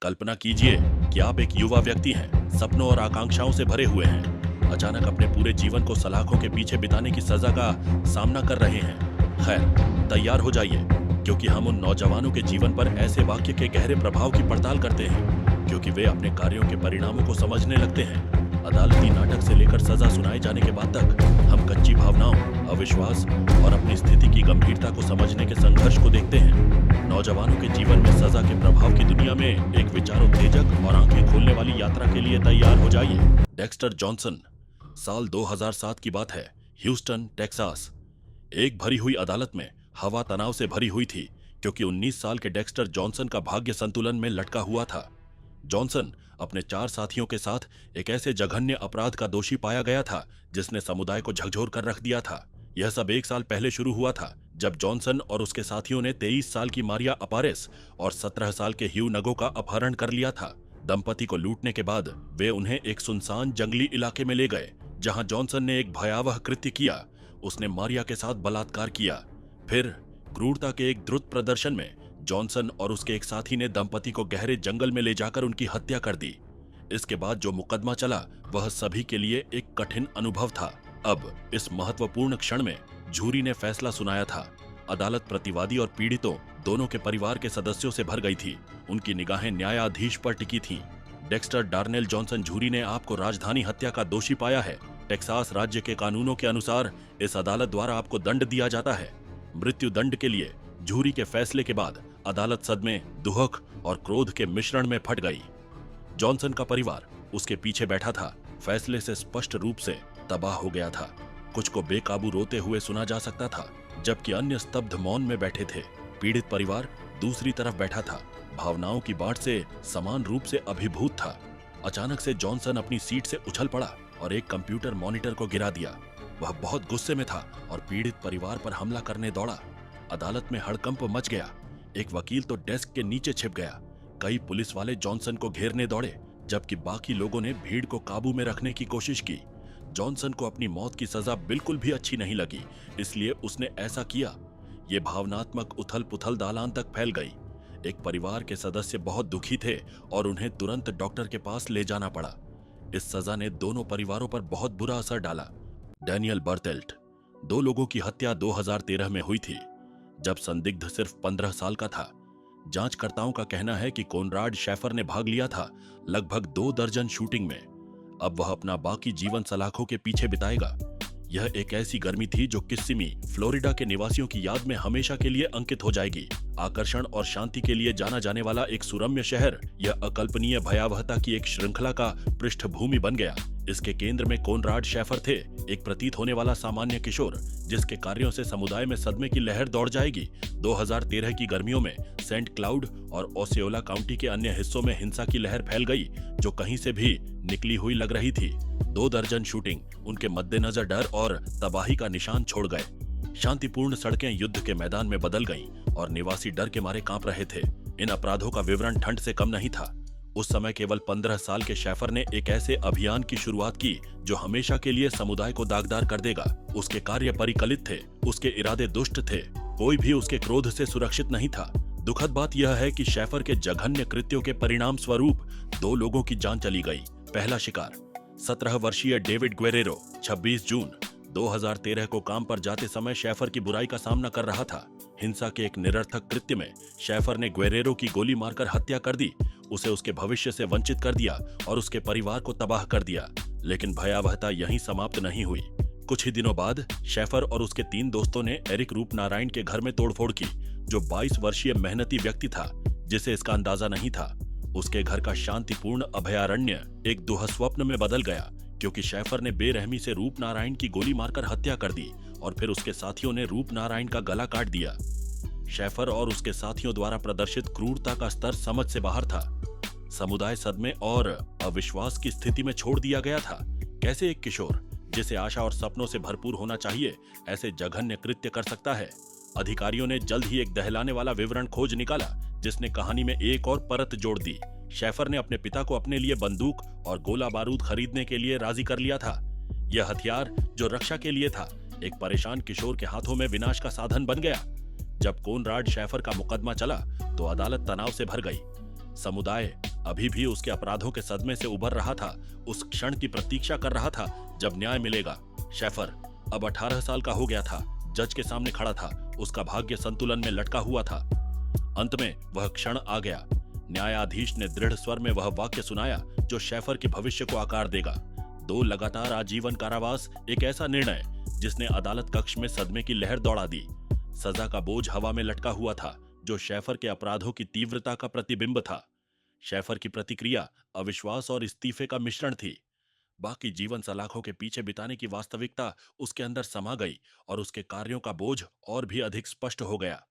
कल्पना कीजिए कि आप एक युवा व्यक्ति हैं, सपनों और आकांक्षाओं से भरे हुए हैं। अचानक अपने पूरे जीवन को सलाखों के पीछे बिताने की सजा का सामना कर रहे हैं। खैर, तैयार हो जाइए, क्योंकि हम उन नौजवानों के जीवन पर ऐसे वाक्य के गहरे प्रभाव की पड़ताल करते हैं, क्योंकि वे अपने कार्यों के परिणामों को समझने लगते हैं। अदालती नाटक से लेकर सजा सुनाए जाने के बाद तक हम कच्ची भावनाओं, अविश्वास और अपनी स्थिति की गंभीरता को समझने के संघर्ष को देखते हैं। नौजवानों के जीवन में सजा के प्रभाव की दुनिया में एक विचारोत्तेजक और आंखें खोलने वाली यात्रा के लिए तैयार हो जाइए। Dexter Johnson. साल 2007 की बात है। Houston, Texas. एक भरी हुई अदालत में हवा तनाव से भरी हुई थी, क्योंकि 19 साल के डेक्स्टर जॉनसन का भाग्य संतुलन में लटका हुआ था। जॉनसन अपने 4 साथियों के साथ एक ऐसे जघन्य अपराध का दोषी पाया गया था जिसने समुदाय को झकझोर कर रख दिया था। यह सब 1 साल पहले शुरू हुआ था, जब जॉनसन और उसके साथियों ने 23 साल की मारिया अपारेस और 17 साल के ह्यू नगो का अपहरण कर लिया था। दंपति को लूटने के बाद वे उन्हें एक सुनसान जंगली इलाके में ले गए, जहां जॉनसन ने एक भयावह कृत्य किया। उसने मारिया के साथ बलात्कार किया। फिर क्रूरता के एक द्रुत प्रदर्शन में जॉनसन और उसके एक साथी ने दंपति को गहरे जंगल में ले जाकर उनकी हत्या कर दी। इसके बाद जो मुकदमा चला, वह सभी के लिए एक कठिन अनुभव था। अब इस महत्वपूर्ण क्षण में जूरी ने फैसला सुनाया था। अदालत प्रतिवादी और पीड़ितों दोनों के परिवार के सदस्यों से भर गई थी। उनकी निगाहें न्यायाधीश पर टिकी थीं। डेक्स्टर डार्नेल जॉनसन जूरी ने आपको राजधानी हत्या का दोषी पाया है। टेक्सास राज्य के कानूनों के अनुसार इस अदालत द्वारा आपको दंड दिया जाता है। मृत्यु दंड के लिए जूरी के फैसले के बाद अदालत सदमे, दुहक और क्रोध के मिश्रण में फट गई। जॉनसन का परिवार उसके पीछे बैठा था, फैसले से स्पष्ट रूप से तबाह हो गया था। कुछ को बेकाबू रोते हुए सुना जा सकता था, जबकि अन्य स्तब्ध मौन में बैठे थे। पीड़ित परिवार दूसरी तरफ बैठा था, भावनाओं की बाढ़ से समान रूप से अभिभूत था। अचानक से जॉनसन अपनी सीट से उछल पड़ा और एक कंप्यूटर मॉनिटर को गिरा दिया। वह बहुत गुस्से में था और पीड़ित परिवार पर हमला करने दौड़ा। अदालत में हड़कंप मच गया। एक वकील तो डेस्क के नीचे छिप गया। कई पुलिस वाले जॉनसन को घेरने दौड़े, जबकि बाकी लोगों ने भीड़ को काबू में रखने की कोशिश की। जॉनसन को अपनी मौत की सजा बिल्कुल भी अच्छी नहीं लगी, इसलिए उसने ऐसा किया। ये भावनात्मक उथल पुथल दालान तक फैल गई। एक परिवार के सदस्य बहुत दुखी थे और उन्हें तुरंत डॉक्टर के पास ले जाना पड़ा। इस सजा ने दोनों परिवारों पर बहुत बुरा असर डाला। डैनियल बर्टेल्ट। 2 लोगों की हत्या 2013 में हुई थी, जब संदिग्ध सिर्फ 15 साल का था। जांचकर्ताओं का कहना है कि कोनराड शैफर ने भाग लिया था लगभग 2 दर्जन शूटिंग में। अब वह अपना बाकी जीवन सलाखों के पीछे बिताएगा। यह एक ऐसी गर्मी थी जो किस्सिमी, फ्लोरिडा के निवासियों की याद में हमेशा के लिए अंकित हो जाएगी। आकर्षण और शांति के लिए जाना जाने वाला एक सुरम्य शहर, यह अकल्पनीय भयावहता की एक श्रृंखला का पृष्ठभूमि बन गया। इसके केंद्र में कोनराड शैफर थे, एक प्रतीत होने वाला सामान्य किशोर, जिसके कार्यों से समुदाय में सदमे की लहर दौड़ जाएगी। 2013 की गर्मियों में सेंट क्लाउड और ओसेओला काउंटी के अन्य हिस्सों में हिंसा की लहर फैल गई, जो कहीं से भी निकली हुई लग रही थी। 2 दर्जन शूटिंग उनके मद्देनजर डर और तबाही का निशान छोड़ गए। शांतिपूर्ण सड़कें युद्ध के मैदान में बदल गईं और निवासी डर के मारे कांप रहे थे। इन अपराधों का विवरण ठंड से कम नहीं था। उस समय केवल 15 साल के शैफर ने एक ऐसे अभियान की शुरुआत की जो हमेशा के लिए समुदाय को दागदार कर देगा। उसके कार्य परिकलित थे, उसके इरादे दुष्ट थे, कोई भी उसके क्रोध से सुरक्षित नहीं था। दुखद बात यह है कि शैफर के जघन्य कृत्यों के परिणाम स्वरूप 2 लोगों की जान चली गई। पहला शिकार 17 वर्षीय डेविड ग्वेरेरो। 26 जून 2013 को काम पर जाते समय शैफर की बुराई का सामना कर रहा था। हिंसा के एक निरर्थक कृत्य में शैफर ने ग्वेरेरो की गोली मारकर हत्या कर दी, उसे उसके भविष्य से वंचित कर दिया और उसके परिवार को तबाह कर दिया। लेकिन भयावहता यहीं समाप्त नहीं हुई। कुछ ही दिनों बाद शैफर और उसके 3 दोस्तों ने एरिक रूपनारायण के घर में तोड़फोड़ की, जो 22 वर्षीय मेहनती व्यक्ति था, जिसे इसका अंदाजा नहीं था। उसके घर का शांतिपूर्ण अभयारण्य एक दुःस्वप्न में बदल गया, क्योंकि शैफर ने बेरहमी से रूपनारायण की गोली मारकर हत्या कर दी और फिर उसके साथियों ने रूपनारायण का गला काट दिया। शैफर और उसके साथियों द्वारा प्रदर्शित क्रूरता का स्तर समझ से बाहर था। समुदाय सदमे और अविश्वास की स्थिति में छोड़ दिया गया था। कैसे एक किशोर, जिसे आशा और सपनों से भरपूर होना चाहिए, ऐसे जघन्य कृत्य कर सकता है? अधिकारियों ने जल्द ही एक दहलाने वाला विवरण खोज निकाला, जिसने कहानी में एक और परत जोड़ दी। शैफर ने अपने पिता को अपने लिए बंदूक और गोला बारूद खरीदने के लिए राजी कर लिया था। यह हथियार, जो रक्षा के लिए था, एक परेशान किशोर के हाथों में विनाश का साधन बन गया। जब कोनराड शैफर का मुकदमा चला तो अदालत तनाव से भर गई। समुदाय अभी भी उसके अपराधों के सदमे से उबर रहा था, उस क्षण की प्रतीक्षा कर रहा था जब न्याय मिलेगा। शेफर अब 18 साल का हो गया था, जज के सामने खड़ा था, उसका भाग्य संतुलन में लटका हुआ था। अंत में वह क्षण आ गया। न्यायाधीश ने दृढ़ स्वर में वह वाक्य सुनाया जो शेफर के भविष्य को आकार देगा। 2 लगातार आजीवन कारावास, एक ऐसा निर्णय जिसने अदालत कक्ष में सदमे की लहर दौड़ा दी। सजा का बोझ हवा में लटका हुआ था, जो शेफर के अपराधों की तीव्रता का प्रतिबिंब था। शेफर की प्रतिक्रिया अविश्वास और इस्तीफे का मिश्रण थी। बाकी जीवन सलाखों के पीछे बिताने की वास्तविकता उसके अंदर समा गई और उसके कार्यों का बोझ और भी अधिक स्पष्ट हो गया।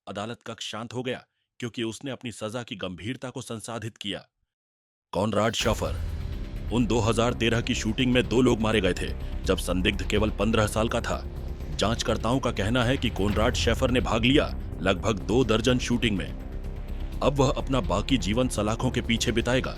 अदालत कक्ष शांत हो गया क्योंकि उसने अपनी सजा की गंभीरता को संसाधित किया। Conrad Schaefer. उन 2013 की शूटिंग में 2 लोग मारे गए थे जब संदिग्ध केवल 15 साल का था। जांचकर्ताओं का कहना है कि कॉनराड शेफर ने भाग लिया लगभग 2 दर्जन शूटिंग में। अब वह अपना बाकी जीवन सलाखों के पीछे बिताएगा।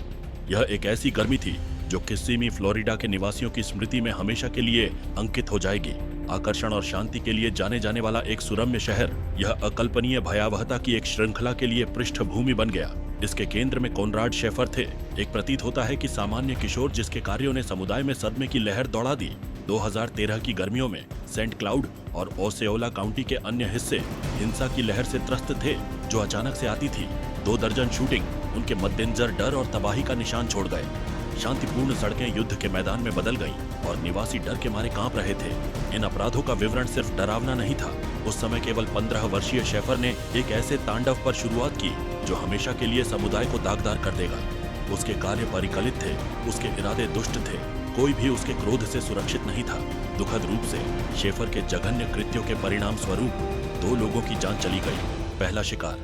यह एक ऐसी गर्मी थी जो किस्सिमी, फ्लोरिडा के निवासियों की स्मृति में हमेशा के लिए अंकित हो जाएगी। आकर्षण और शांति के लिए जाने जाने वाला एक सुरम्य शहर, यह अकल्पनीय भयावहता की एक श्रृंखला के लिए पृष्ठभूमि बन गया। इसके केंद्र में कॉनराड शेफर थे, एक प्रतीत होता है कि सामान्य किशोर जिसके कार्यों ने समुदाय में सदमे की लहर दौड़ा दी। 2013 की गर्मियों में सेंट क्लाउड और ओसेओला काउंटी के अन्य हिस्से हिंसा की लहर से त्रस्त थे जो अचानक से आती थी। 2 दर्जन शूटिंग उनके मद्देनजर डर और तबाही का निशान छोड़ गए। शांतिपूर्ण सड़कें युद्ध के मैदान में बदल गईं और निवासी डर के मारे कांप रहे थे। इन अपराधों का विवरण सिर्फ डरावना नहीं था। उस समय केवल 15 वर्षीय शेफर ने एक ऐसे तांडव पर शुरुआत की जो हमेशा के लिए समुदाय को दागदार कर देगा। उसके कार्य परिकलित थे, उसके इरादे दुष्ट थे, कोई भी उसके क्रोध से सुरक्षित नहीं था। दुखद रूप से शेफर के जघन्य कृत्यों के परिणाम स्वरूप 2 लोगों की जान चली गई। पहला शिकार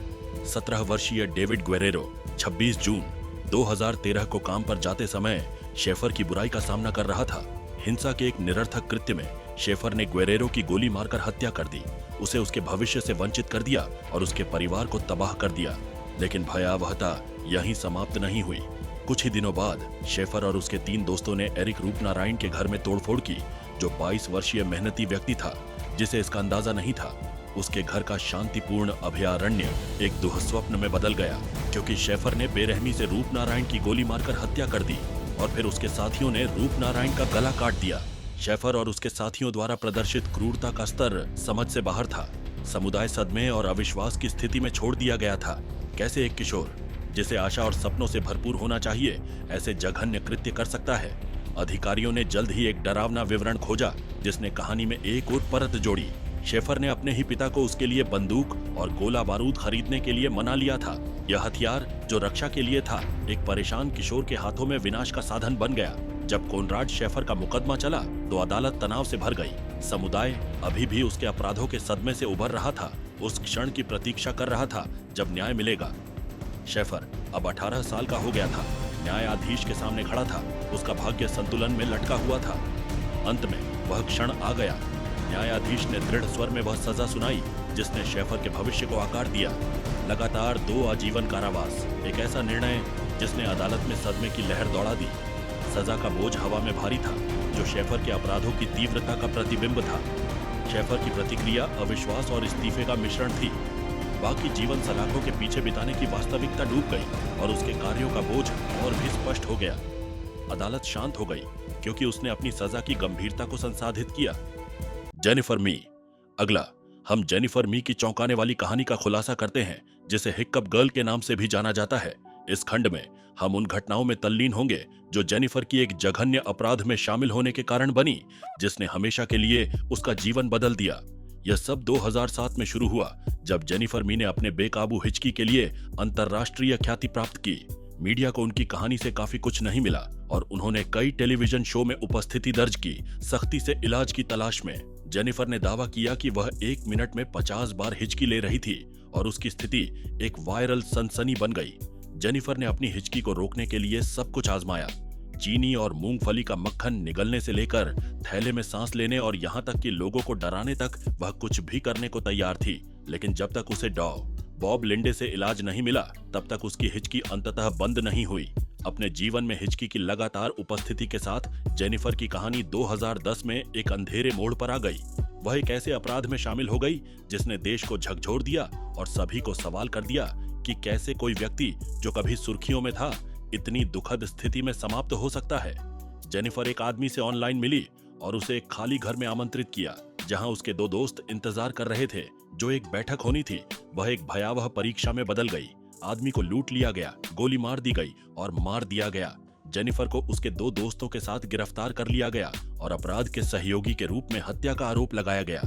17 वर्षीय डेविड ग्वेरेरो 26 जून 2013 को काम पर जाते समय शेफर की बुराई का सामना कर रहा था। हिंसा के एक निरर्थक कृत्य में शेफर ने ग्वेरेरो की गोली मारकर हत्या कर दी, उसे उसके भविष्य से वंचित कर दिया और उसके परिवार को तबाह कर दिया। लेकिन भयावहता यहीं समाप्त नहीं हुई। कुछ ही दिनों बाद शेफर और उसके 3 दोस्तों ने एरिक रूपनारायण के घर में तोड़फोड़ की, जो 22 वर्षीय मेहनती व्यक्ति था जिसे इसका अंदाजा नहीं था। उसके घर का शांतिपूर्ण अभयारण्य एक दुःस्वप्न में बदल गया क्योंकि शेफर ने बेरहमी से रूपनारायण की गोली मारकर हत्या कर दी और फिर उसके साथियों ने रूपनारायण का गला काट दिया। शेफर और उसके साथियों द्वारा प्रदर्शित क्रूरता का स्तर समझ से बाहर था। समुदाय सदमे और अविश्वास की स्थिति में छोड़ दिया गया था। कैसे एक किशोर जिसे आशा और सपनों से भरपूर होना चाहिए ऐसे जघन्य कृत्य कर सकता है? अधिकारियों ने जल्द ही एक डरावना विवरण खोजा जिसने कहानी में एक और परत जोड़ी। शेफर ने अपने ही पिता को उसके लिए बंदूक और गोला बारूद खरीदने के लिए मना लिया था। यह हथियार जो रक्षा के लिए था, एक परेशान किशोर के हाथों में विनाश का साधन बन गया। जब कॉनराड शेफर का मुकदमा चला तो अदालत तनाव से भर गई। समुदाय अभी भी उसके अपराधों के सदमे से उबर रहा था, उस क्षण की प्रतीक्षा कर रहा था जब न्याय मिलेगा। शेफर अब 18 साल का हो गया था, न्यायाधीश के सामने खड़ा था, उसका भाग्य संतुलन में लटका हुआ था। अंत में वह क्षण आ गया। न्यायाधीश ने दृढ़ स्वर में वह सजा सुनाई जिसने शेफर के भविष्य को आकार दिया। लगातार 2 आजीवन कारावास, एक ऐसा निर्णय जिसने अदालत में सदमे की लहर दौड़ा दी। सजा का बोझ हवा में भारी था जो शेफर के अपराधों की तीव्रता का प्रतिबिंब था। शेफर की प्रतिक्रिया अविश्वास और इस्तीफे का मिश्रण थी। बाकी जीवन सलाखों के पीछे बिताने की वास्तविकता डूब गई और उसके कार्यों का बोझ और भी स्पष्ट हो गया। अदालत शांत हो गई क्योंकि उसने अपनी सजा की गंभीरता को संसाधित किया। जेनिफर मी। अगला हम जेनिफर मी की चौंकाने वाली कहानी का खुलासा करते हैं जिसे हिक्कअप गर्ल के नाम से भी जाना जाता है। इस खंड में हम उन घटनाओं में तल्लीन होंगे जो जेनिफर की एक जघन्य अपराध में शामिल होने के कारण बनी, जिसने हमेशा के लिए उसका जीवन बदल दिया। यह सब 2007 में शुरू हुआ जब जेनिफर मी ने अपने बेकाबू हिचकी के लिए अंतर्राष्ट्रीय ख्याति प्राप्त की। मीडिया को उनकी कहानी से काफी कुछ नहीं मिला और उन्होंने कई टेलीविजन शो में उपस्थिति दर्ज की, सख्ती से इलाज की तलाश में। जेनिफर ने दावा किया कि वह 1 मिनट में 50 बार हिचकी ले रही थी और उसकी स्थिति एक वायरल सनसनी बन गई। जेनिफर ने अपनी हिचकी को रोकने के लिए सब कुछ आजमाया। चीनी और मूंगफली का मक्खन निगलने से लेकर थैले में सांस लेने और यहाँ तक कि लोगों को डराने तक वह कुछ भी करने को तैयार थी। लेकिन जब तक उसे बॉब लिंडे से इलाज नहीं मिला तब तक उसकी हिचकी अंततः बंद नहीं हुई। अपने जीवन में हिचकी की लगातार उपस्थिति के साथ जेनिफर की कहानी 2010 में एक अंधेरे मोड़ पर आ गई। वह एक ऐसे अपराध में शामिल हो गई जिसने देश को झकझोर दिया और सभी को सवाल कर दिया कि कैसे कोई व्यक्ति जो कभी सुर्खियों में था इतनी दुखद स्थिति में समाप्त हो सकता है। जेनिफर एक आदमी से ऑनलाइन मिली और उसे एक खाली घर में आमंत्रित किया, जहां उसके दो दोस्त इंतजार कर रहे थे। जो एक बैठक होनी थी वह एक भयावह परीक्षा में बदल गई। आदमी को लूट लिया गया, गोली मार दी गई और मार दिया गया। जेनिफर को उसके दो दोस्तों के साथ गिरफ्तार कर लिया गया और अपराध के सहयोगी के रूप में हत्या का आरोप लगाया गया।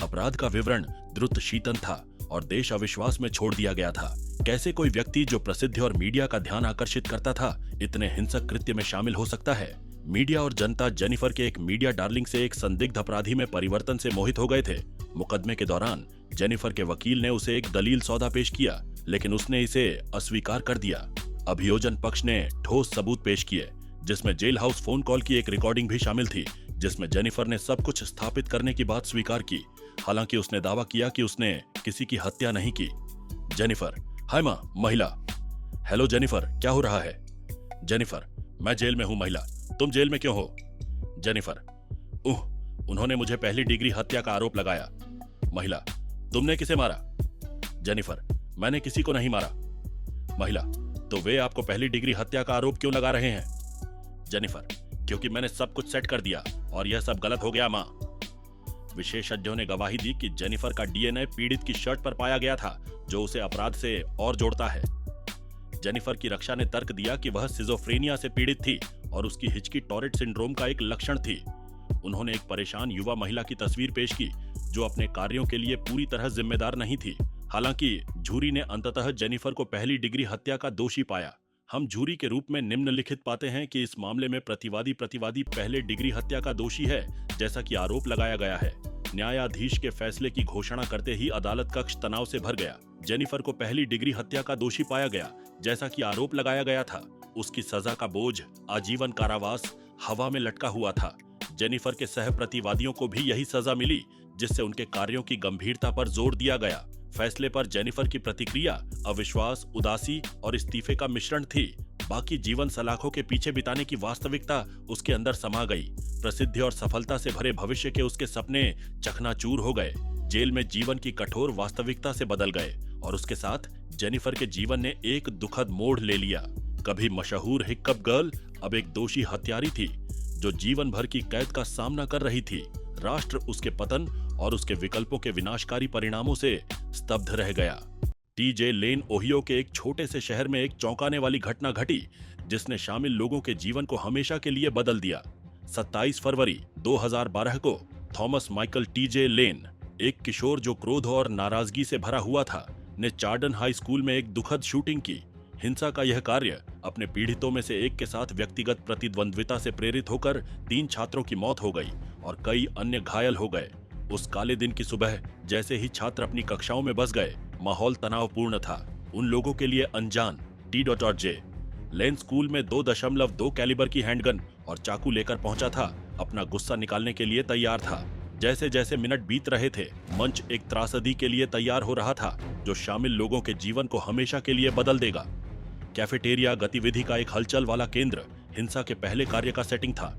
अपराध का विवरण द्रुत शीतन था और देश अविश्वास में छोड़ दिया गया था। कैसे कोई व्यक्ति जो प्रसिद्धि और मीडिया का ध्यान आकर्षित करता था इतने हिंसक कृत्य में शामिल हो सकता है। मीडिया और जनता जेनिफर के एक मीडिया डार्लिंग से एक संदिग्ध अपराधी में परिवर्तन से मोहित हो गए थे। मुकदमे के दौरान जेनिफर के वकील ने उसे एक दलील सौदा पेश किया, लेकिन उसने इसे अस्वीकार कर दिया। अभियोजन पक्ष ने ठोस सबूत पेश किए, जिसमें जेल हाउस फोन कॉल की एक रिकॉर्डिंग भी शामिल थी, जिसमें जेनिफर ने सब कुछ स्थापित करने की बात स्वीकार की। हालांकि उसने दावा किया कि उसने किसी की हत्या नहीं की। जेनिफर, हाय मां, महिला। हेलो जेनिफर, क्या हो रहा है? जेनिफर, मैं जेल में हूं। महिला, तुम जेल में क्यों हो? जेनिफर, उन्होंने मुझे पहली डिग्री हत्या का आरोप लगाया। महिला, तुमने किसे मारा? जेनिफर, मैंने किसी को नहीं मारा। महिला, तो वे आपको पहली डिग्री हत्या का आरोप क्यों लगा रहे हैं? जेनिफर, क्योंकि मैंने सब कुछ सेट कर दिया और यह सब गलत हो गया मां। विशेषज्ञों ने गवाही दी कि जेनिफर का डीएनए पीड़ित की शर्ट पर पाया गया था, जो उसे अपराध से और जोड़ता है। जेनिफर की रक्षा ने तर्क दिया कि वह सिजोफ्रेनिया से पीड़ित थी और उसकी हिचकी टॉरेट सिंड्रोम का एक लक्षण थी। उन्होंने एक परेशान युवा महिला की तस्वीर पेश की, जो अपने कार्यों के लिए पूरी तरह जिम्मेदार नहीं थी। हालांकि जूरी ने अंततः जेनिफर को पहली डिग्री हत्या का दोषी पाया। हम जूरी के रूप में निम्नलिखित पाते हैं कि इस मामले में प्रतिवादी पहले डिग्री हत्या का दोषी है, जैसा कि आरोप लगाया गया है। न्यायाधीश के फैसले की घोषणा करते ही अदालत कक्ष तनाव से भर गया। जेनिफर को पहली डिग्री हत्या का दोषी पाया गया, जैसा कि आरोप लगाया गया था। उसकी सजा का बोझ आजीवन कारावास हवा में लटका हुआ था। जेनिफर के सह प्रतिवादियों को भी यही सजा मिली, जिससे उनके कार्यों की गंभीरता पर जोर दिया गया। फैसले पर जेनिफर की प्रतिक्रिया अविश्वास, उदासी और इस्तीफे का मिश्रण थी। बाकी जीवन सलाखों के पीछे बिताने की वास्तविकता उसके अंदर समा गई। प्रसिद्धि और सफलता से भरे भविष्य के उसके सपने चकनाचूर हो गए। जेल में जीवन की कठोर वास्तविकता से बदल गए और उसके साथ जेनिफर के जीवन ने एक दुखद मोड़ ले लिया। कभी मशहूर हिक्कप गर्ल अब एक दोषी हत्यारी थी, जो जीवन भर की कैद का सामना कर रही थी। राष्ट्र उसके पतन और उसके विकल्पों के विनाशकारी परिणामों से स्तब्ध रह गया। टीजे लेन ओहियो के एक छोटे से शहर में एक चौंकाने वाली घटना घटी, जिसने शामिल लोगों के जीवन को हमेशा के लिए बदल दिया। 27 फरवरी 2012 को थॉमस माइकल टीजे लेन, एक किशोर जो क्रोध और नाराजगी से भरा हुआ था, ने चार्डन हाई स्कूल में एक दुखद शूटिंग की। हिंसा का यह कार्य अपने पीड़ितों में से एक के साथ व्यक्तिगत प्रतिद्वंद्विता से प्रेरित होकर 3 छात्रों की मौत हो गई और कई अन्य घायल हो गए। उस काले दिन की सुबह जैसे ही छात्र अपनी कक्षाओं में बस गए, माहौल तनावपूर्ण था। उन लोगों के लिए अनजान T.J लेन स्कूल में 2.2 कैलिबर की हैंडगन और चाकू लेकर पहुंचा था। अपना गुस्सा निकालने के लिए तैयार था। जैसे जैसे मिनट बीत रहे थे, मंच एक त्रासदी के लिए तैयार हो रहा था, जो शामिल लोगों के जीवन को हमेशा के लिए बदल देगा। कैफेटेरिया गतिविधि का एक हलचल वाला केंद्र हिंसा के पहले कार्य का सेटिंग था।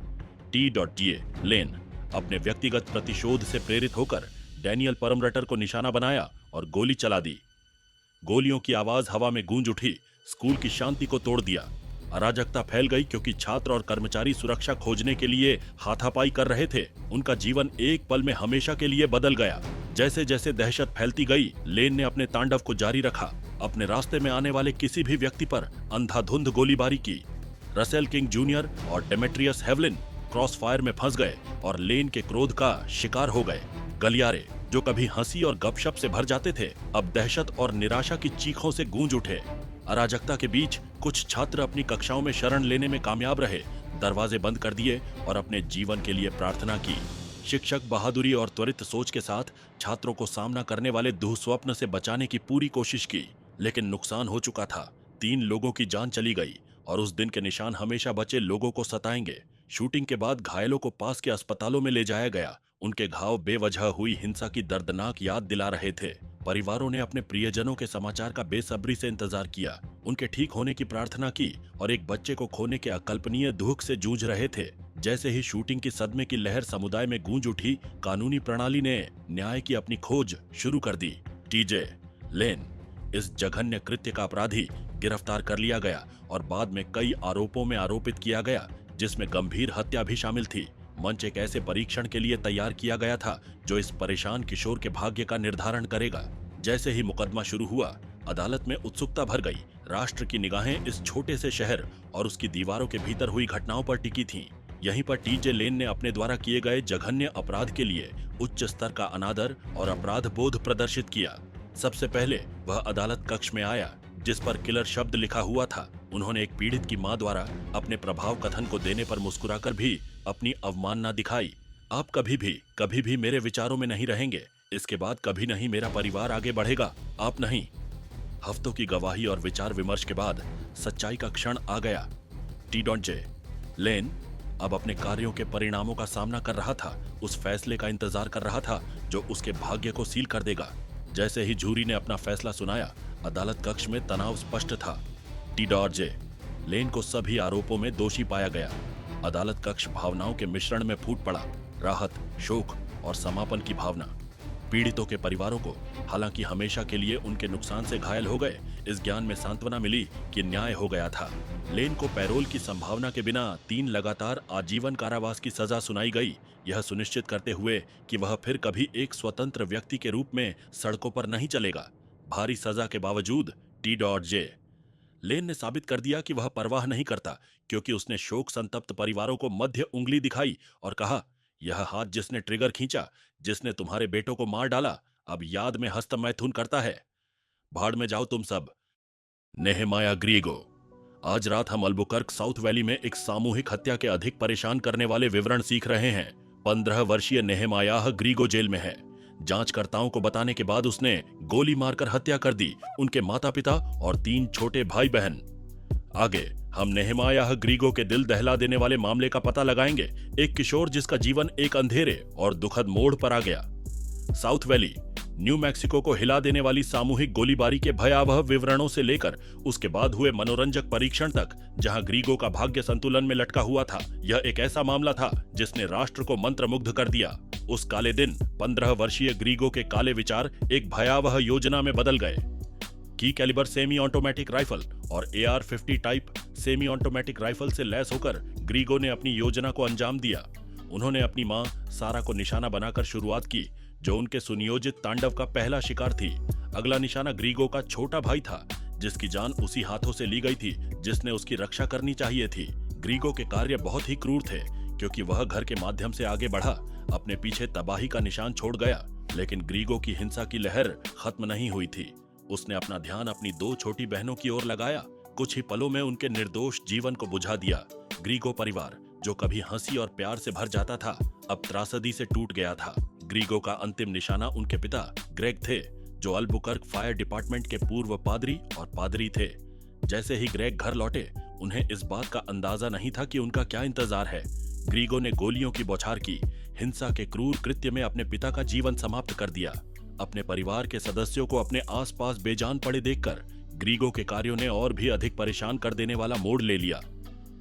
T.J लेन अपने व्यक्तिगत प्रतिशोध से प्रेरित होकर डैनियल परमरटर को निशाना बनाया और गोली चला दी। गोलियों की आवाज हवा में गूंज उठी, स्कूल की शांति को तोड़ दिया। अराजकता फैल गई क्योंकि छात्र और कर्मचारी सुरक्षा खोजने के लिए हाथापाई कर रहे थे। उनका जीवन एक पल में हमेशा के लिए बदल गया। जैसे जैसे दहशत फैलती गई, लेन ने अपने तांडव को जारी रखा। अपने रास्ते में आने वाले किसी भी व्यक्ति पर अंधाधुंध गोलीबारी की। रसेल किंग जूनियर और डेमेट्रियस हेवलिन क्रॉस फायर में फंस गए और लेन के क्रोध का शिकार हो गए। गलियारे जो कभी हंसी और गपशप से भर जाते थे, अब दहशत और निराशा की चीखों से गूंज उठे। अराजकता के बीच कुछ छात्र अपनी कक्षाओं में शरण लेने में कामयाब रहे, दरवाजे बंद कर दिए और अपने जीवन के लिए प्रार्थना की। शिक्षक बहादुरी और त्वरित सोच के साथ छात्रों को सामना करने वाले दुःस्वप्न से बचाने की पूरी कोशिश की, लेकिन नुकसान हो चुका था। 3 लोगों की जान चली गई और उस दिन के निशान हमेशा बचे लोगों को सताएंगे। शूटिंग के बाद घायलों को पास के अस्पतालों में ले जाया गया। उनके घाव बेवजह हुई हिंसा की दर्दनाक याद दिला रहे थे। परिवारों ने अपने प्रियजनों के समाचार का बेसब्री से इंतजार किया, उनके ठीक होने की प्रार्थना की और एक बच्चे को खोने के अकल्पनीय दुख से जूझ रहे थे। जैसे ही शूटिंग की सदमे की लहर समुदाय में गूंज उठी, कानूनी प्रणाली ने न्याय की अपनी खोज शुरू कर दी। टीजे लेन इस जघन्य कृत्य का अपराधी गिरफ्तार कर लिया गया और बाद में कई आरोपों में आरोपित किया गया, जिसमें गंभीर हत्या भी शामिल थी। मंच एक ऐसे परीक्षण के लिए तैयार किया गया था जो इस परेशान किशोर के भाग्य का निर्धारण करेगा। जैसे ही मुकदमा शुरू हुआ, अदालत में उत्सुकता भर गई। राष्ट्र की निगाहें इस छोटे से शहर और उसकी दीवारों के भीतर हुई घटनाओं पर टिकी थीं। यहीं पर टीजे लेन ने अपने द्वारा किए गए जघन्य अपराध के लिए उच्च स्तर का अनादर और अपराध बोध प्रदर्शित किया। सबसे पहले वह अदालत कक्ष में आया, जिस पर किलर शब्द लिखा हुआ था। उन्होंने एक पीड़ित की मां द्वारा अपने प्रभाव कथन को देने पर मुस्कुराकर भी अपनी अवमानना दिखाई। आप कभी भी मेरे विचारों में नहीं रहेंगे। इसके बाद कभी नहीं मेरा परिवार आगे बढ़ेगा, आप नहीं। हफ्तों की गवाही और विचार विमर्श के बाद सच्चाई का क्षण आ गया। टी. लेन अब अपने कार्यों के परिणामों का सामना कर रहा था, उस फैसले का इंतजार कर रहा था जो उसके भाग्य को सील कर देगा। जैसे ही जूरी ने अपना फैसला सुनाया, अदालत कक्ष में तनाव स्पष्ट था। टी. लेन को सभी आरोपों में दोषी पाया गया। अदालत कक्ष भावनाओं के मिश्रण में फूट पड़ा, राहत, शोक और समापन की भावना। पीड़ितों के परिवारों को, हालांकि हमेशा के लिए उनके नुकसान से घायल हो गए, इस ज्ञान में सांत्वना मिली कि न्याय हो गया था। लेन को पैरोल की संभावना के बिना 3 लगातार आजीवन कारावास की सजा सुनाई गई, यह सुनिश्चित करते हुए कि वह फिर कभी एक स्वतंत्र व्यक्ति के रूप में सड़कों पर नहीं चलेगा। भारी सजा के बावजूद टी. लेन ने साबित कर दिया कि वह परवाह नहीं करता, क्योंकि उसने शोक संतप्त परिवारों को मध्य उंगली दिखाई और कहा, यह हाथ जिसने ट्रिगर खींचा, जिसने तुम्हारे बेटों को मार डाला, अब याद में हस्तमैथुन करता है। भाड़ में जाओ तुम सब। नेहेमाया ग्रीगो। आज रात हम अल्बुकर्क साउथ वैली में एक सामूहिक हत्या के अधिक परेशान करने वाले विवरण सीख रहे हैं। 15 वर्षीय नेहेमायाह ग्रीगो जेल में है। जांचकर्ताओं को बताने के बाद उसने गोली मारकर हत्या कर दी, उनके माता पिता और 3 छोटे भाई बहन। आगे हम नेहेमायाह ग्रीगो के दिल दहला देने वाले मामले का पता लगाएंगे, एक किशोर जिसका जीवन एक अंधेरे और दुखद मोड़ पर आ गया। साउथ वैली, न्यू मैक्सिको को हिला देने वाली सामूहिक गोलीबारी के भयावह विवरणों से लेकर उसके बाद हुए मनोरंजक परीक्षण तक, जहां ग्रीगो का भाग्य संतुलन में लटका हुआ था। यह एक ऐसा मामला था जिसने राष्ट्र को मंत्रमुग्ध कर दिया। उस काले दिन 15 वर्षीय ग्रीगो के काले विचार एक भयावह योजना में बदल गए। की कैलिबर सेमी ऑटोमेटिक राइफल और AR-50 type semi automatic rifle से लैस होकर ग्रीगो ने अपनी योजना को अंजाम दिया। उन्होंने अपनी मां सारा को निशाना बनाकर शुरुआत की, जो उनके सुनियोजित तांडव का पहला शिकार थी। अगला निशाना ग्रीगो का छोटा भाई था, जिसकी जान उसी हाथों से ली गई थी जिसने उसकी रक्षा करनी चाहिए थी। ग्रीगो के कार्य बहुत ही क्रूर थे, क्योंकि वह घर के माध्यम से आगे बढ़ा, अपने पीछे तबाही का निशान छोड़ गया। लेकिन ग्रीगो की हिंसा की लहर खत्म नहीं हुई थी। उसने अपना ध्यान अपनी 2 छोटी बहनों की ओर लगाया। कुछ ही पलों में उनके निर्दोष जीवन को बुझा दिया। ग्रीगो परिवार, जो कभी हंसी और प्यार से भर जाता था, अब त्रासदी से टूट गया था। ग्रीगो का अंतिम निशाना उनके पिता ग्रेग थे, जो अल्बुकर्क फायर डिपार्टमेंट के पूर्व पादरी और पादरी थे। जैसे ही ग्रेग घर लौटे, उन्हें इस बात का अंदाजा नहीं था कि उनका क्या इंतजार है। ग्रीगो ने गोलियों की बौछार की, हिंसा के क्रूर कृत्य में अपने पिता का जीवन समाप्त कर दिया। अपने परिवार के सदस्यों को अपने आसपास बेजान पड़े देखकर ग्रीगो के कार्यों ने और भी अधिक परेशान कर देने वाला मोड़ ले लिया।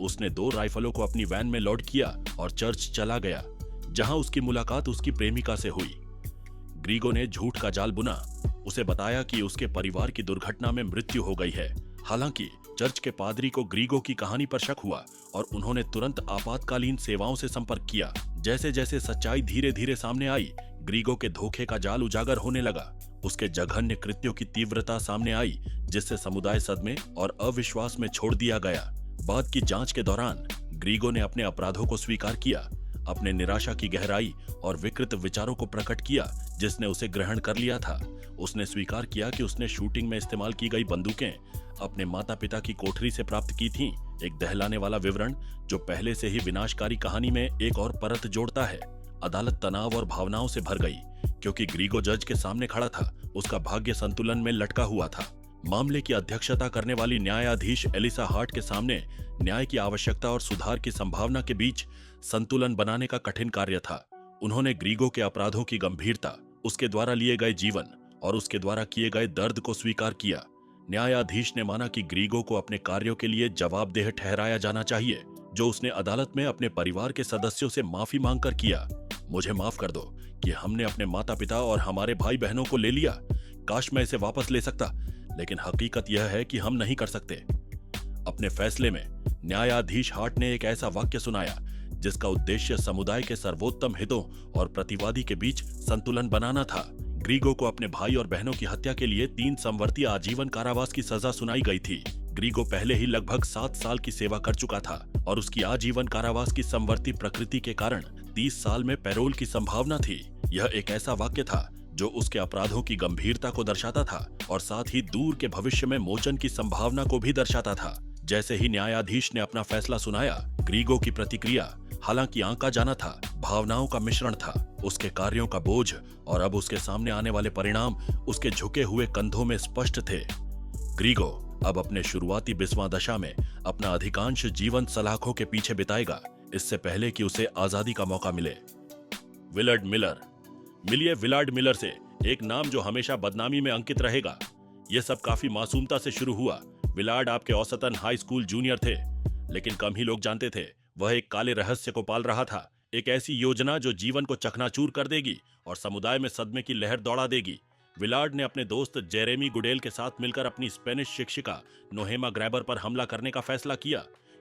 उसने 2 राइफलों को अपनी वैन में लोड किया और चर्च चला गया, जहां उसकी मुलाकात उसकी प्रेमिका से हुई। ग्रीगो ने झूठ का जाल बुना, उसे बताया कि उसके परिवार की दुर्घटना में मृत्यु हो गई है। हालांकि चर्च के पादरी को ग्रीगो की कहानी पर शक हुआ और उन्होंने तुरंत आपातकालीन सेवाओं से संपर्क किया। जैसे जैसे सच्चाई धीरे धीरे सामने आई, ग्रीगो के धोखे का जाल उजागर होने लगा। उसके जघन्य कृत्यों की तीव्रता सामने आई, जिससे समुदाय सदमे और अविश्वास में छोड़ दिया गया। बाद की जांच के दौरान ग्रीगो ने अपने अपराधों को स्वीकार किया, अपने निराशा की गहराई और विकृत विचारों को प्रकट किया जिसने उसे ग्रहण कर लिया था। उसने स्वीकार किया कि उसने शूटिंग में इस्तेमाल की गई बंदूकें अपने माता पिता की कोठरी से प्राप्त की थीं, एक दहलाने वाला विवरण जो पहले से ही विनाशकारी कहानी में एक और परत जोड़ता है। अदालत तनाव और भावनाओं से भर गई, क्योंकि ग्रीगो जज के सामने खड़ा था, उसका भाग्य संतुलन में लटका हुआ था। मामले की अध्यक्षता करने वाली न्यायाधीश एलिसा हार्ट के सामने न्याय की आवश्यकता और सुधार की संभावना के बीच संतुलन बनाने का कठिन कार्य था। उन्होंने ग्रीगो के अपराधों की गंभीरता, उसके द्वारा लिए गए जीवन और उसके द्वारा किए गए दर्द को स्वीकार किया। न्यायाधीश ने माना कि ग्रीगो को अपने कार्यों के लिए जवाबदेह ठहराया जाना चाहिए, जो उसने अदालत में अपने परिवार के सदस्यों से माफी मांगकर किया। मुझे माफ कर दो कि हमने अपने माता पिता और हमारे भाई बहनों को ले लिया, काश मैं इसे वापस ले सकता, लेकिन हकीकत यह है कि हम नहीं कर सकते। अपने फैसले में न्यायाधीश हार्ट ने एक ऐसा वाक्य सुनाया जिसका उद्देश्य समुदाय के सर्वोत्तम हितों और प्रतिवादी के बीच संतुलन बनाना था। ग्रीगो को अपने भाई और बहनों की हत्या के लिए 3 समवर्ती आजीवन कारावास की सजा सुनाई गई थी। ग्रीगो पहले ही लगभग 7 साल की सेवा कर चुका था और उसकी आजीवन कारावास की समवर्ती प्रकृति के कारण 30 साल में पैरोल की संभावना थी। यह एक ऐसा वाक्य था जो उसके अपराधों की गंभीरता को दर्शाता था और साथ ही दूर के भविष्य में मोचन की संभावना को भी दर्शाता था। जैसे ही न्यायाधीश ने अपना फैसला सुनाया, ग्रीगो की प्रतिक्रिया, हालांकि आंका जाना था, भावनाओं का मिश्रण था, उसके कार्यों का बोझ और अब उसके सामने आने वाले परिणाम उसके झुके हुए कंधों में स्पष्ट थे। ग्रीगो अब अपने शुरुआती बिस्वा दशा में अपना अधिकांश जीवन सलाखों के पीछे बिताएगा, इससे पहले कि उसे आजादी का मौका मिले। Willard Miller. मिलिए विलार्ड मिलर से, एक नाम जो हमेशा बदनामी में अंकित रहेगा। यह सब काफी मासूमता से शुरू हुआ। विलार्ड आपके औसतन हाई स्कूल जूनियर थे, लेकिन कम ही लोग जानते थे वह एक काले रहस्य को पाल रहा था, एक ऐसी योजना जो जीवन को चकनाचूर कर देगी और समुदाय में सदमे की लहर दौड़ा देगी। विलार्ड ने अपने दोस्त जेरेमी गुडेल के साथ मिलकर अपनी स्पेनिश शिक्षिका नोहेमा ग्रैबर पर हमला करने का फैसला किया,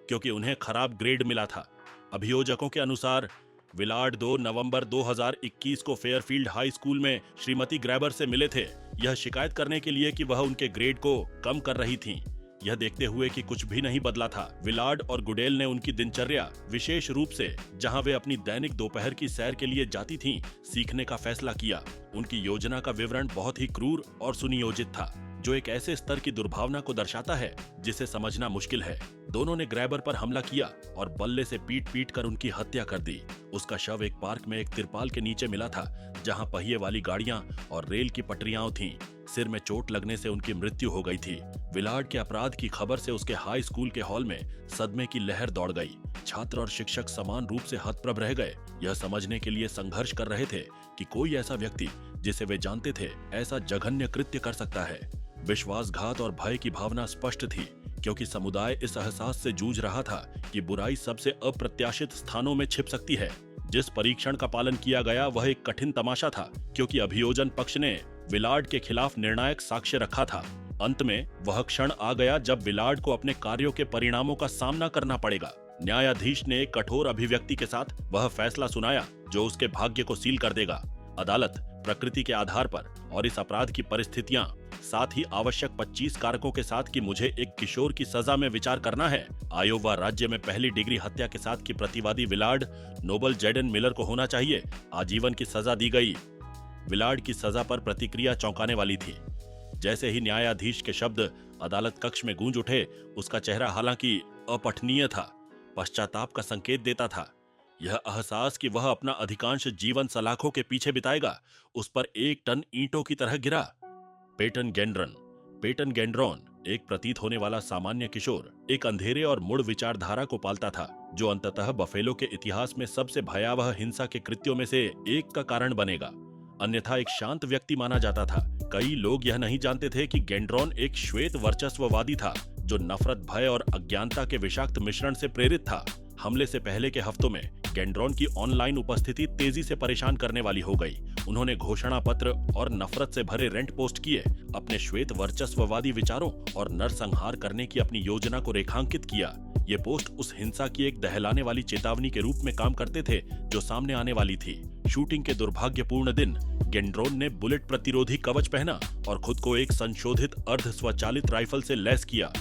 क्योंकि उन्हें खराब ग्रेड मिला था। अभियोजकों के अनुसार विलार्ड 2 नवंबर 2021 को फेयरफील्ड हाई स्कूल में श्रीमती ग्रैबर से मिले थे, यह शिकायत करने के लिए कि वह उनके ग्रेड को कम कर रही थीं। यह देखते हुए कि कुछ भी नहीं बदला था, विलार्ड और गुडेल ने उनकी दिनचर्या, विशेष रूप से जहां वे अपनी दैनिक दोपहर की सैर के लिए जाती थीं, सीखने का फैसला किया। उनकी योजना का विवरण बहुत ही क्रूर और सुनियोजित था, जो एक ऐसे स्तर की दुर्भावना को दर्शाता है जिसे समझना मुश्किल है। दोनों ने ग्रैबर पर हमला किया और बल्ले से पीट पीट कर उनकी हत्या कर दी। उसका शव एक पार्क में एक तिरपाल के नीचे मिला था, जहां पहिए वाली गाड़ियां और रेल की पटरियां थीं। सिर में चोट लगने से उनकी मृत्यु हो गई थी। विलार्ड के अपराध की खबर से उसके हाई स्कूल के हॉल में सदमे की लहर दौड़ गई। छात्र और शिक्षक समान रूप से हतप्रभ रह गए, यह समझने के लिए संघर्ष कर रहे थे कि कोई ऐसा व्यक्ति जिसे वे जानते थे ऐसा जघन्य कृत्य कर सकता है। विश्वासघात और भय की भावना स्पष्ट थी, क्योंकि समुदाय इस एहसास से जूझ रहा था कि बुराई सबसे अप्रत्याशित स्थानों में छिप सकती है। जिस परीक्षण का पालन किया गया वह एक कठिन तमाशा था, क्योंकि अभियोजन पक्ष ने विलार्ड के खिलाफ निर्णायक साक्ष्य रखा था। अंत में वह क्षण आ गया जब विलार्ड को अपने कार्यों के परिणामों का सामना करना पड़ेगा। न्यायाधीश ने एक कठोर अभिव्यक्ति के साथ वह फैसला सुनाया जो उसके भाग्य को सील कर देगा। अदालत प्रकृति के आधार पर और इस अपराध की परिस्थितियां, साथ ही आवश्यक 25 कारकों के साथ कि मुझे एक किशोर की सजा में विचार करना है। आयोवा राज्य में पहली डिग्री हत्या के साथ की प्रतिवादी विलार्ड नोबल जेडन मिलर को होना चाहिए आजीवन की सजा दी गई। विलार्ड की सजा पर प्रतिक्रिया चौंकाने वाली थी। जैसे ही न्यायाधीश के शब्द अदालत कक्ष में गूंज उठे, उसका चेहरा हालांकि अपठनीय था, पश्चाताप का संकेत देता था। यह एहसास कि वह अपना अधिकांश जीवन सलाखों के पीछे बिताएगा उस पर 1 टन ईंटों की तरह गिरा। पेटन गेंड्रॉन एक प्रतीत होने वाला सामान्य किशोर, एक अंधेरे और मुड़ विचारधारा को पालता था, जो अंततः बफेलो के इतिहास में सबसे भयावह हिंसा के कृत्यों में से एक का कारण बनेगा। अन्यथा एक शांत व्यक्ति माना जाता था। कई लोग यह नहीं जानते थे कि गेंड्रॉन एक श्वेत वर्चस्ववादी था, जो नफरत, भय और अज्ञानता के विषाक्त मिश्रण से प्रेरित था। हमले से पहले के हफ्तों में गेंड्रॉन की ऑनलाइन उपस्थिति तेजी से परेशान करने वाली हो गई। उन्होंने घोषणा पत्र और नफरत से भरे रेंट पोस्ट किए, अपने श्वेत वर्चस्ववादी विचारों और नरसंहार करने की अपनी योजना को रेखांकित किया। ये पोस्ट उस हिंसा की एक दहलाने वाली चेतावनी के रूप में काम करते थे जो सामने आने वाली थी। शूटिंग के दुर्भाग्यपूर्ण दिन गेंड्रॉन ने बुलेट प्रतिरोधी कवच पहना और खुद को एक संशोधित अर्ध स्वचालित राइफल से लैस किया।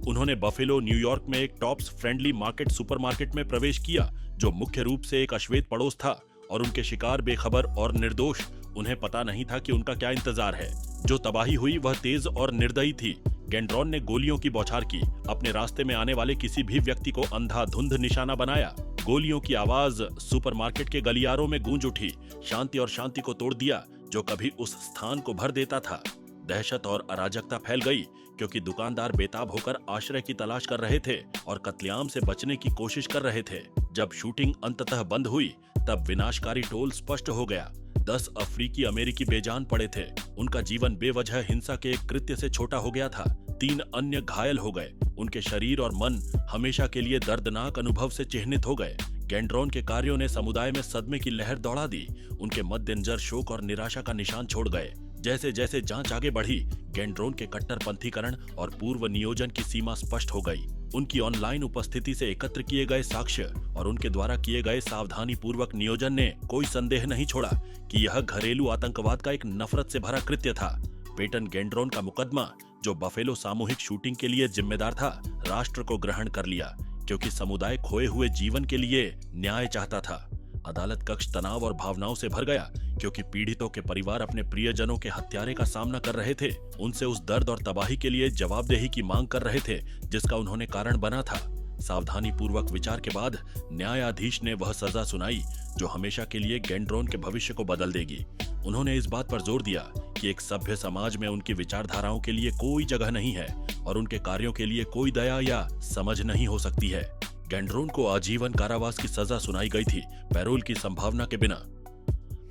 उन्होंने बफेलो, न्यूयॉर्क में एक टॉप्स फ्रेंडली मार्केट सुपरमार्केट में प्रवेश किया, जो मुख्य रूप से एक अश्वेत पड़ोस था, और उनके शिकार बेखबर और निर्दोष। उन्हें पता नहीं था कि उनका क्या इंतजार है। जो तबाही हुई वह तेज और निर्दयी थी। गेंड्रॉन ने गोलियों की बौछार की, अपने रास्ते में आने वाले किसी भी व्यक्ति को अंधाधुंध निशाना बनाया। गोलियों की आवाज सुपरमार्केट के गलियारों में गूंज उठी, शांति और शांति को तोड़ दिया जो कभी उस स्थान को भर देता था। दहशत और अराजकता फैल गई, क्योंकि दुकानदार बेताब होकर आश्रय की तलाश कर रहे थे और कत्लेआम से बचने की कोशिश कर रहे थे। जब शूटिंग अंततः बंद हुई, तब विनाशकारी टोल स्पष्ट हो गया। 10 अफ्रीकी अमेरिकी बेजान पड़े थे। उनका जीवन बेवजह हिंसा के एक कृत्य से छोटा हो गया था। 3 अन्य घायल हो गए। उनके शरीर और मन हमेशा के लिए दर्दनाक अनुभव से चिह्नित हो गए। गेंड्रॉन के कार्यों ने समुदाय में सदमे की लहर दौड़ा दी। उनके मद्देनजर शोक और निराशा का निशान छोड़ गए। जैसे जैसे जांच आगे बढ़ी, गेंड्रोन के कट्टरपंथीकरण और पूर्व नियोजन की सीमा स्पष्ट हो गई। उनकी ऑनलाइन उपस्थिति से एकत्र किए गए साक्ष्य और उनके द्वारा किए गए सावधानी पूर्वक नियोजन ने कोई संदेह नहीं छोड़ा कि यह घरेलू आतंकवाद का एक नफरत से भरा कृत्य था। पेटन गेंड्रोन का मुकदमा, जो बफेलो सामूहिक शूटिंग के लिए जिम्मेदार था, राष्ट्र को ग्रहण कर लिया क्योंकि समुदाय खोए हुए जीवन के लिए न्याय चाहता था। अदालत कक्ष तनाव और भावनाओं से भर गया क्योंकि पीड़ितों के परिवार अपने प्रियजनों के हत्यारे का सामना कर रहे थे, उनसे उस दर्द और तबाही के लिए जवाबदेही की मांग कर रहे थे जिसका उन्होंने कारण बना था। सावधानी पूर्वक विचार के बाद न्यायाधीश ने वह सजा सुनाई जो हमेशा के लिए गेंड्रोन के भविष्य को बदल देगी। उन्होंने इस बात पर जोर दिया कि एक सभ्य समाज में उनकी विचारधाराओं के लिए कोई जगह नहीं है और उनके कार्यों के लिए कोई दया या समझ नहीं हो सकती है। गेंड्रोन को आजीवन कारावास की सजा सुनाई गई थी, पैरोल की संभावना के बिना।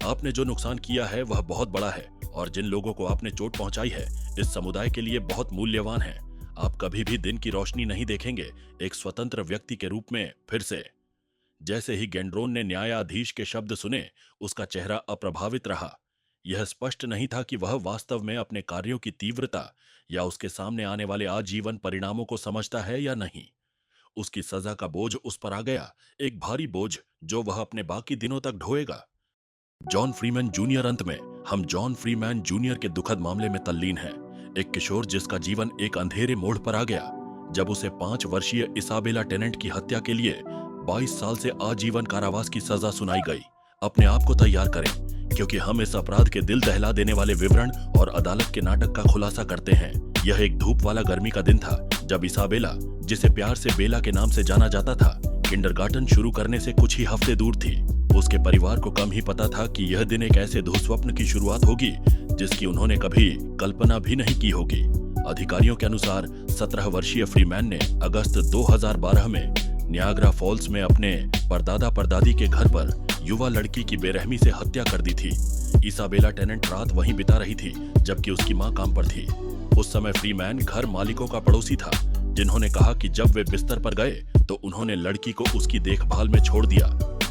आपने जो नुकसान किया है वह बहुत बड़ा है और जिन लोगों को आपने चोट पहुंचाई है इस समुदाय के लिए बहुत मूल्यवान है। आप कभी भी दिन की रोशनी नहीं देखेंगे एक स्वतंत्र व्यक्ति के रूप में फिर से। जैसे ही गेंड्रोन ने न्यायाधीश के शब्द सुने, उसका चेहरा अप्रभावित रहा। यह स्पष्ट नहीं था कि वह वास्तव में अपने कार्यों की तीव्रता या उसके सामने आने वाले आजीवन परिणामों को समझता है या नहीं। उसकी सजा का बोझ उस पर आ गया, एक भारी बोझ जो वह अपने बाकी दिनों तक ढोएगा। John Freeman junior. अंत में हम जॉन फ्रीमैन जूनियर के दुखद मामले में तल्लीन हैं। एक किशोर जिसका जीवन एक अंधेरे मोड़ पर आ गया जब उसे 5 वर्षीय इसाबेला टेनेंट की हत्या के लिए 22 साल से आजीवन कारावास की सजा सुनाई गई। अपने आप को तैयार करें क्योंकि हम इस अपराध के दिल दहला देने वाले विवरण और अदालत के नाटक का खुलासा करते हैं। यह एक धूप वाला गर्मी का दिन था जब इसाबेला, जिसे प्यार से बेला के नाम से जाना जाता था, किंडरगार्टन शुरू करने से कुछ ही हफ्ते दूर थी। उसके परिवार को कम ही पता था कि यह दिन एक ऐसे दुःस्वप्न की शुरुआत होगी जिसकी उन्होंने कभी कल्पना भी नहीं की होगी। अधिकारियों के अनुसार 17 वर्षीय फ्रीमैन ने अगस्त 2012 में नियाग्रा फॉल्स में अपने परदादा परदादी के घर पर युवा लड़की की बेरहमी से हत्या कर दी थी। इसाबेला टेनेंट रात वहीं बिता रही थी जबकि उसकी मां काम पर थी। उस समय फ्रीमैन घर मालिकों का पड़ोसी था जिन्होंने कहा कि जब वे बिस्तर पर गए तो उन्होंने लड़की को उसकी देखभाल में छोड़ दिया।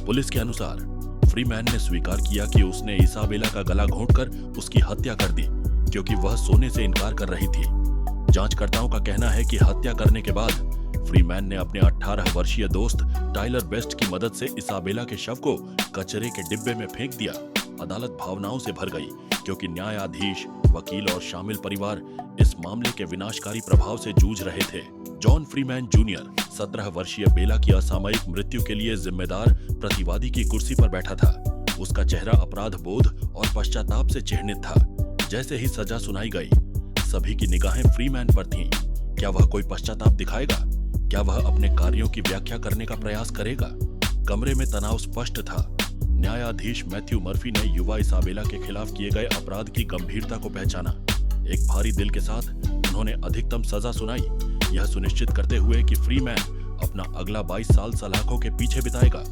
पुलिस के अनुसार फ्रीमैन ने स्वीकार किया कि उसने इसाबेला का गला घोंटकर उसकी हत्या कर दी क्योंकि वह सोने से इनकार कर रही थी। जांचकर्ताओं का कहना है कि हत्या करने के बाद फ्रीमैन ने अपने 18 वर्षीय दोस्त टाइलर बेस्ट की मदद से इसाबेला के शव को कचरे के डिब्बे में फेंक दिया। अदालत भावनाओं से भर गई क्योंकि न्यायाधीश, वकील और शामिल परिवार इस मामले के विनाशकारी प्रभाव से जूझ रहे थे। जॉन फ्रीमैन जूनियर 17 वर्षीय बेला की असामयिक मृत्यु के लिए जिम्मेदार प्रतिवादी की कुर्सी पर बैठा था। उसका चेहरा अपराध बोध और पश्चाताप से चिह्नित था। जैसे ही सजा सुनाई गई, सभी की निगाहें फ्रीमैन पर थीं। क्या वह कोई पश्चाताप दिखाएगा? क्या वह अपने कार्यों की व्याख्या करने का प्रयास करेगा? कमरे में तनाव स्पष्ट था। न्यायाधीश मैथ्यू मर्फी ने युवा इसाबेला के खिलाफ किए गए अपराध की गंभीरता को पहचाना। एक भारी दिल के साथ उन्होंने अधिकतम सजा सुनाई, यह सुनिश्चित करते हुए कि फ्रीमैन अपना अगला 22 साल सलाखों के पीछे बिताएगा।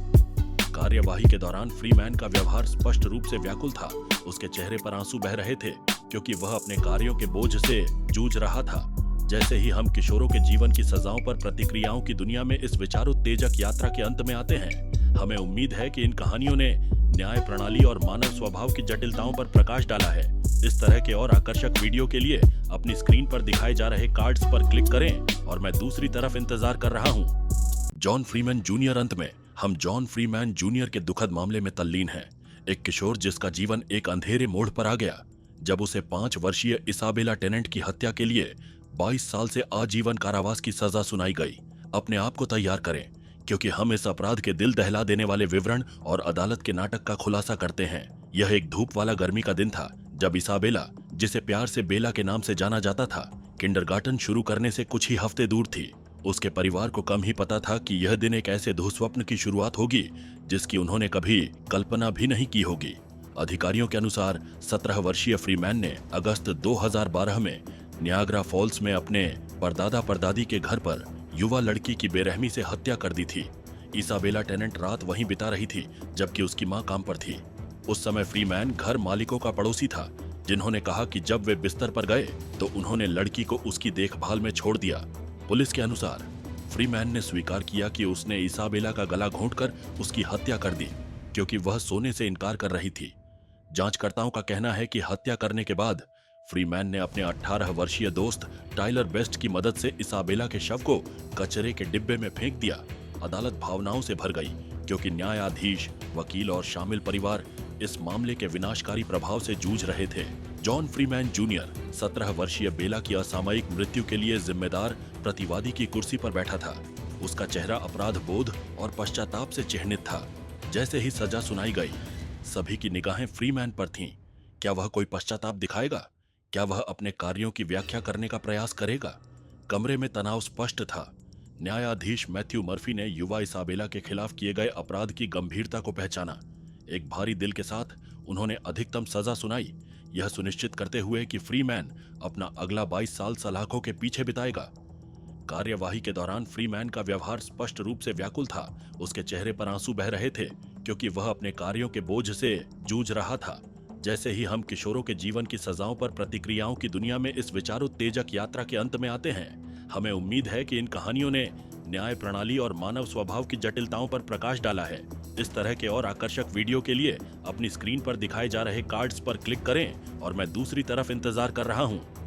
कार्यवाही के दौरान फ्रीमैन का व्यवहार स्पष्ट रूप से व्याकुल था। उसके चेहरे पर आंसू बह रहे थे क्योंकि वह अपने कार्यों के बोझ से जूझ रहा था। जैसे ही हम किशोरों के जीवन की सजाओं पर प्रतिक्रियाओं की दुनिया में इस विचारोत्तेजक यात्रा के अंत में आते हैं, हमें उम्मीद है कि इन कहानियों ने न्याय प्रणाली और मानव स्वभाव की जटिलताओं पर प्रकाश डाला है। इस तरह के और आकर्षक वीडियो के लिए अपनी स्क्रीन पर दिखाए जा रहे कार्ड्स पर क्लिक करें और मैं दूसरी तरफ इंतजार कर रहा हूँ। John Freeman junior. अंत में हम जॉन फ्रीमैन जूनियर के दुखद मामले में तल्लीन हैं। एक किशोर जिसका जीवन एक अंधेरे मोड़ पर आ गया जब उसे 5 वर्षीय इसाबेला टेनेंट की हत्या के लिए 22 साल से आजीवन कारावास की सजा सुनाई गई। अपने आप को तैयार करें क्योंकि हम इस अपराध के दिल दहला देने वाले विवरण और अदालत के नाटक का खुलासा करते हैं। यह एक धूप वाला गर्मी का दिन था जब इसाबेला, जिसे प्यार से बेला के नाम से जाना जाता था, किंडरगार्टन शुरू करने से कुछ ही हफ्ते दूर थी। उसके परिवार को कम ही पता था कि यह दिन एक ऐसे दुःस्वप्न की शुरुआत होगी जिसकी उन्होंने कभी कल्पना भी नहीं की होगी। अधिकारियों के अनुसार 17 वर्षीय फ्रीमैन ने अगस्त 2012 में नियाग्रा फॉल्स में अपने परदादा परदादी के घर पर युवा लड़की की बेरहमी से हत्या कर दी थी। इसाबेला टेनेंट रात वहीं बिता रही थी जबकि उसकी मां काम पर थी। उस समय फ्रीमैन घर मालिकों का पड़ोसी था जिन्होंने कहा कि जब वे बिस्तर पर गए तो उन्होंने लड़की को उसकी देखभाल में छोड़ दिया। पुलिस के अनुसार फ्रीमैन ने स्वीकार किया कि उसने इसाबेला का गला घोंटकर उसकी हत्या कर दी क्योंकि वह सोने से इनकार कर रही थी। जांचकर्ताओं का कहना है कि हत्या करने के बाद फ्रीमैन ने अपने 18 वर्षीय दोस्त टाइलर बेस्ट की मदद से इसाबेला के शव को कचरे के डिब्बे में फेंक दिया। अदालत भावनाओं से भर गई क्योंकि न्यायाधीश, वकील और शामिल परिवार इस मामले के विनाशकारी प्रभाव से जूझ रहे थे। जॉन फ्रीमैन जूनियर 17 वर्षीय बेला की असामयिक मृत्यु के लिए जिम्मेदार प्रतिवादी की कुर्सी पर बैठा था। उसका चेहरा अपराध बोध और पश्चाताप से चिह्नित था। जैसे ही सजा सुनाई गई, सभी की निगाहें फ्रीमैन पर थीं। क्या वह कोई पश्चाताप दिखाएगा? क्या वह अपने कार्यों की व्याख्या करने का प्रयास करेगा? कमरे में तनाव स्पष्ट था। न्यायाधीश मैथ्यू मर्फी ने युवा इसाबेला के खिलाफ किए गए अपराध की गंभीरता को पहचाना। एक भारी दिल के साथ उन्होंने अधिकतम सजा सुनाई, यह सुनिश्चित करते हुए कि फ्रीमैन अपना अगला 22 साल सलाखों के पीछे बिताएगा। कार्यवाही के दौरान फ्रीमैन का व्यवहार स्पष्ट रूप से व्याकुल था। उसके चेहरे पर आंसू बह रहे थे क्योंकि वह अपने कार्यों के बोझ से जूझ रहा था। जैसे ही हम किशोरों के जीवन की सजाओं पर प्रतिक्रियाओं की दुनिया में इस विचारोत्तेजक यात्रा के अंत में आते हैं, हमें उम्मीद है कि इन कहानियों ने न्याय प्रणाली और मानव स्वभाव की जटिलताओं पर प्रकाश डाला है। इस तरह के और आकर्षक वीडियो के लिए अपनी स्क्रीन पर दिखाए जा रहे कार्ड्स पर क्लिक करें और मैं दूसरी तरफ इंतजार कर रहा हूं।